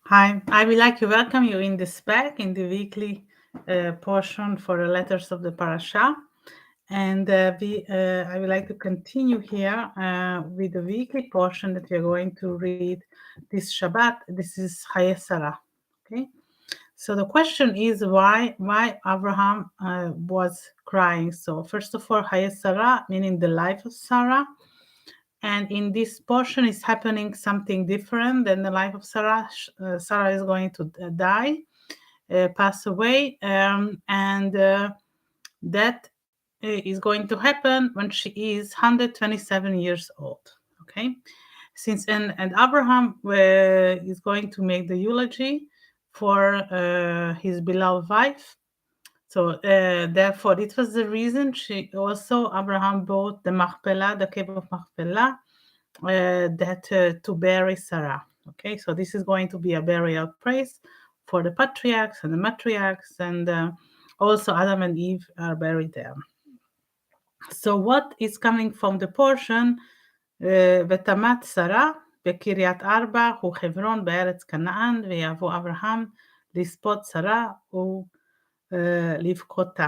Hi, I would like to welcome you in the Spec in the weekly portion for the letters of the Parasha. And I would like to continue here with the weekly portion that we are going to read this Shabbat. This is Chaye Sarah. Okay, so the question is why Avraham was crying. So first of all, Chaye Sarah, meaning the life of Sarah. And in this portion is happening something different than the life of Sarah. Sarah is going to die, pass away, and that is going to happen when she is 127 years old. Okay, and Abraham is going to make the eulogy for his beloved wife. So therefore, it was the reason Abraham bought the Machpelah, the cave of Machpelah, to bury Sarah. Okay, so this is going to be a burial place for the patriarchs and the matriarchs, and also Adam and Eve are buried there. So what is coming from the portion, ותמת שרה בקריית ארבע וחברון בארץ כנען, ויבוא אברהם לספוד שרה ולבכותה.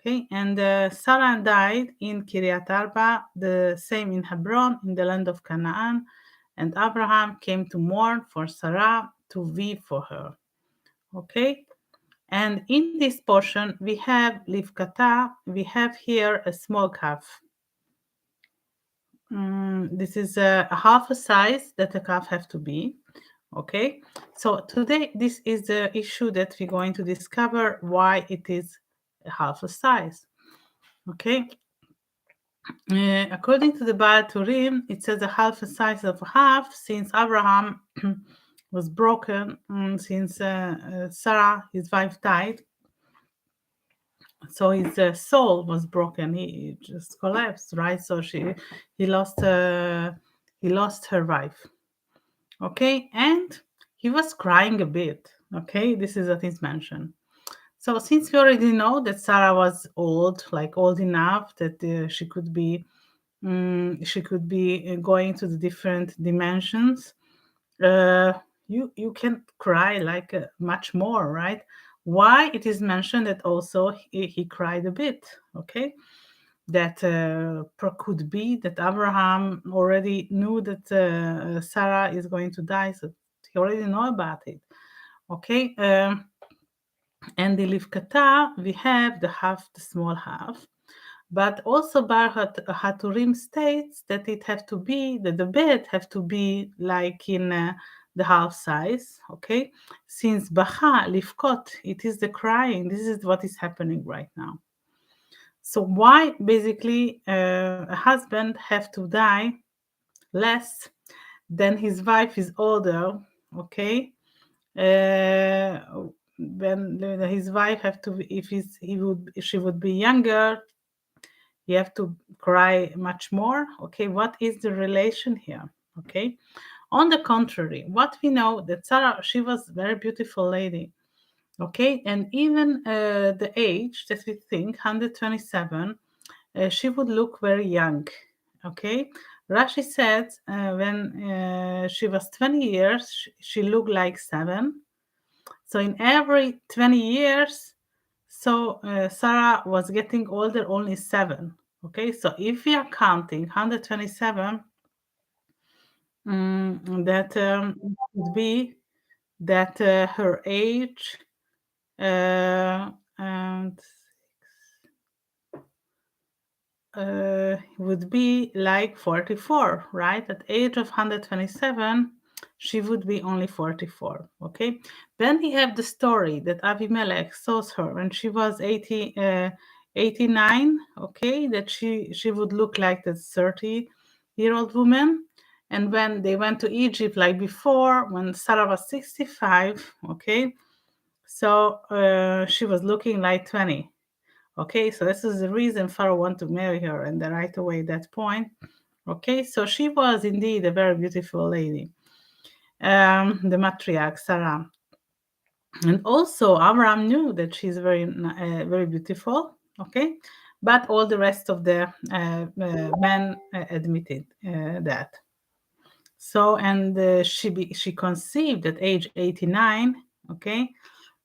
Okay, and Sarah died in Kiryat Arba, the same in Hebron, in the land of Canaan, and Abraham came to mourn for Sarah, to weep for her. Okay, and in this portion we have Livkata, we have here a small calf. This is a half a size that the calf have to be. Okay, so today this is the issue that we're going to discover why it is half a size. Okay, according to the Baal Turim, it says a half a size of half, since Abraham was broken, since Sarah, his wife, died. So his soul was broken. He just collapsed, right? So he lost her wife. Okay, and he was crying a bit. Okay, this is what is mentioned. So since we already know that Sarah was old, like old enough that she could be going to the different dimensions, you can cry like much more, right? Why it is mentioned that also he cried a bit. Okay, that could be that Abraham already knew that Sarah is going to die, so he already know about it. Okay, and the Livkata, we have the small half, but also Bar Haturim states that it have to be, that the bed have to be like in the half size, okay? Since Bacha, Livkot, it is the crying, this is what is happening right now. So why basically a husband have to die less than his wife is older, okay? When his wife have to, if she would be younger, you have to cry much more. Okay, what is the relation here? Okay, on the contrary, what we know that Sarah, she was a very beautiful lady. Okay, and even the age that we think 127, she would look very young. Okay, Rashi said when she was 20 years, she looked like 7. So in every 20 years, so Sarah was getting older only 7. Okay, so if we are counting 127, that would be that her age and would be like 44, right? At age of 127, she would be only 44. Okay, then we have the story that Avimelech saw her when she was 89. Okay, that she would look like the 30-year-old woman. And when they went to Egypt, like before, when Sarah was 65, okay, so she was looking like 20. Okay, so this is the reason Pharaoh wanted to marry her, and then right away at that point. Okay, so she was indeed a very beautiful lady, the matriarch Sarah, and also Abraham knew that she's very beautiful. Okay, but all the rest of the men admitted that. So, and she conceived at age 89, okay,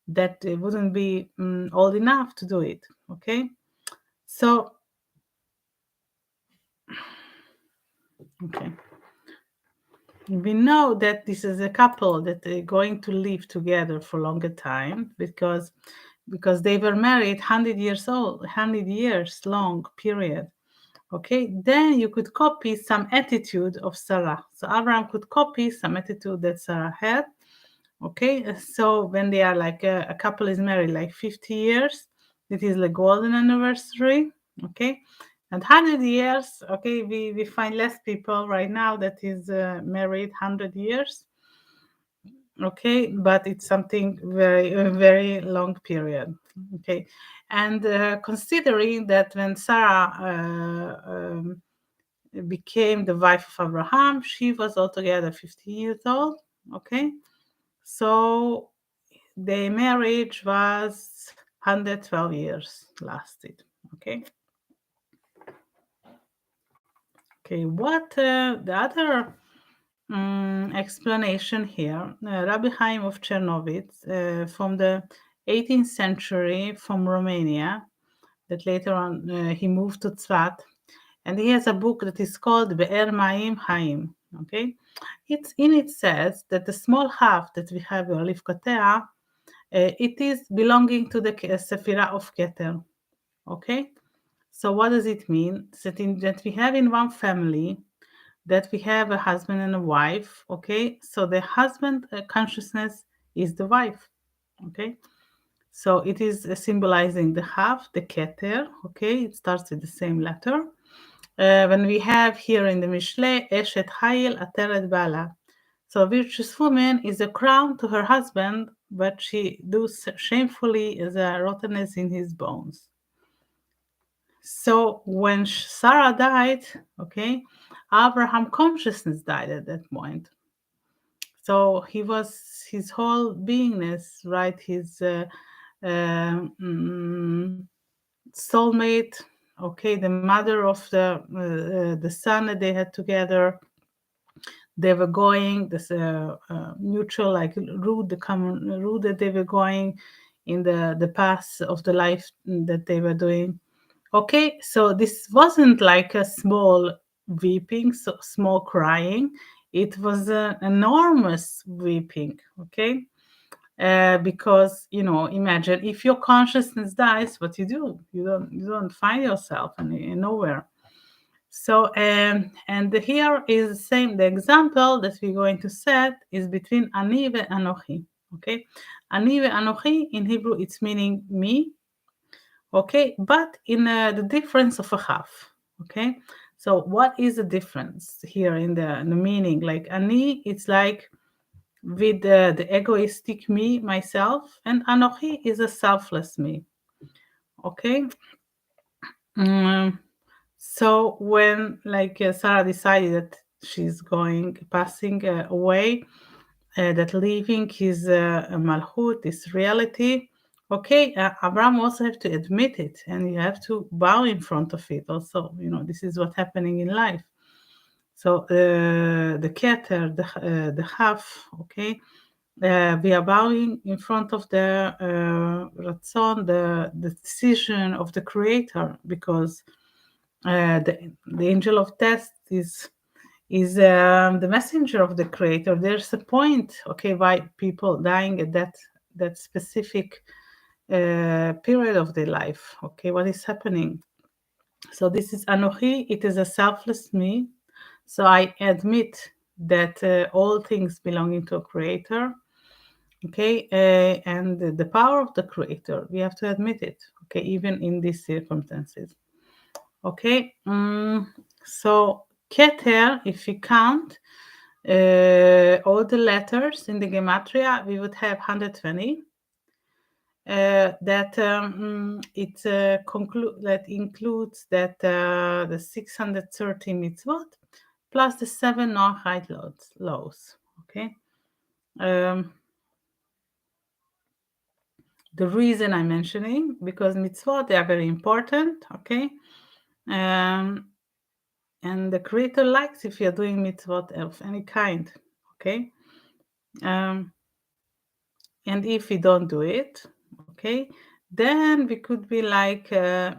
that wouldn't be old enough to do it, okay? So, okay. We know that this is a couple that are going to live together for longer time because they were married 100 years old, 100 years long period. Okay, then you could copy some attitude of Sarah. So Abraham could copy some attitude that Sarah had. Okay, so when they are like a couple is married like 50 years, it is the golden anniversary. Okay, and 100 years, okay, we find less people right now that is married 100 years. Okay, but it's something very, a very long period. Okay, and considering that when Sarah became the wife of Abraham, she was altogether 50 years old. Okay, so their marriage was 112 years lasted. Okay. Okay, what the other explanation here, Rabbi Chaim of Chernovitz from the 18th century from Romania, that later on he moved to Tzvat, and he has a book that is called Be'er Ma'im Chaim. Okay, it says that the small half that we have in Livkotea, it is belonging to the Sephirah of Keter. Okay, so what does it mean? That we have in one family that we have a husband and a wife. Okay, so the husband consciousness is the wife. Okay, so it is symbolizing the half, the Keter. Okay, it starts with the same letter. When we have here in the Mishle, Eshet Hayil Ateret Bala. So a virtuous woman is a crown to her husband, but she does shamefully the rottenness in his bones. So when Sarah died, okay, Abraham consciousness died at that point. So he was his whole beingness, right? His soulmate, okay, the mother of the son that they had together. They were going this mutual like route, the common route that they were going in the path of the life that they were doing. Okay, so this wasn't like a small weeping, so small crying. It was an enormous weeping. Okay, because imagine if your consciousness dies, what you do? You don't find yourself in nowhere. So and here is the same. The example that we're going to set is between ani ve anochi. Okay, ani ve anochi in Hebrew it's meaning me. Okay, but in the difference of a half. Okay, so what is the difference here in the meaning? Like ani, it's like with the egoistic me, myself, and anochi is a selfless me. Okay. Mm, so when like Sarah decided that she's passing away, that leaving his malchut, this reality. Okay, Abraham also have to admit it, and you have to bow in front of it. Also, this is what's happening in life. So the keter, the half, okay, we are bowing in front of the ratzon, the decision of the Creator, because the angel of death is the messenger of the Creator. There's a point, okay, why people dying at that specific period of their life. Okay, what is happening? So this is Anochi. It is a selfless me. So I admit that all things belonging to a Creator. Okay, and the power of the Creator. We have to admit it. Okay, even in these circumstances. Okay, so Keter, if we count all the letters in the gematria, we would have 120. That includes that the 630 mitzvot plus the 7 Noachite laws. Okay. The reason I'm mentioning, because mitzvot, they are very important. Okay. and the creator likes if you're doing mitzvot of any kind. Okay, um, and if we don't do it, okay, then we could be like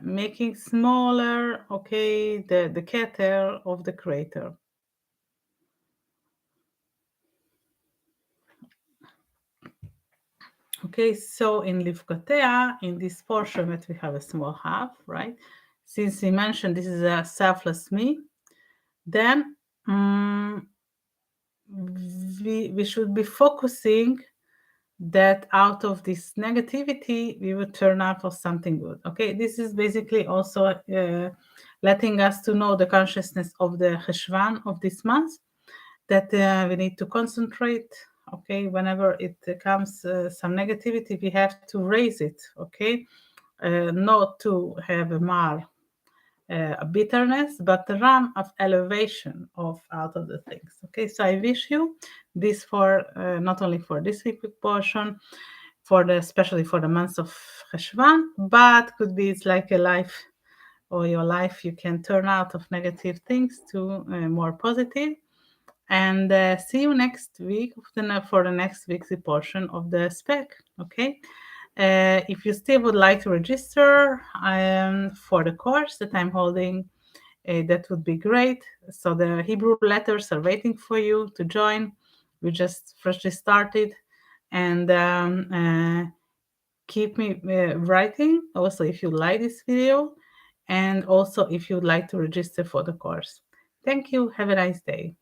making smaller, okay, the keter of the creator. Okay, so in Livkotea, in this portion that we have a small half, right? Since we mentioned this is a selfless me, then we should be focusing that out of this negativity, we would turn out for something good. Okay, this is basically also letting us to know the consciousness of the Cheshvan of this month, that we need to concentrate. Okay, whenever it comes some negativity, we have to raise it. Okay, not to have a mar, a bitterness, but the ram of elevation of out of the things. Okay, so I wish you this for not only for this week portion, for the especially for the months of Cheshvan, but could be it's like a life or your life you can turn out of negative things to more positive. And see you next week for the next week's portion of the spec. Okay. If you still would like to register for the course that I'm holding, that would be great. So the Hebrew letters are waiting for you to join. We just freshly started, and keep me writing. Also, if you like this video, and also if you'd like to register for the course. Thank you. Have a nice day.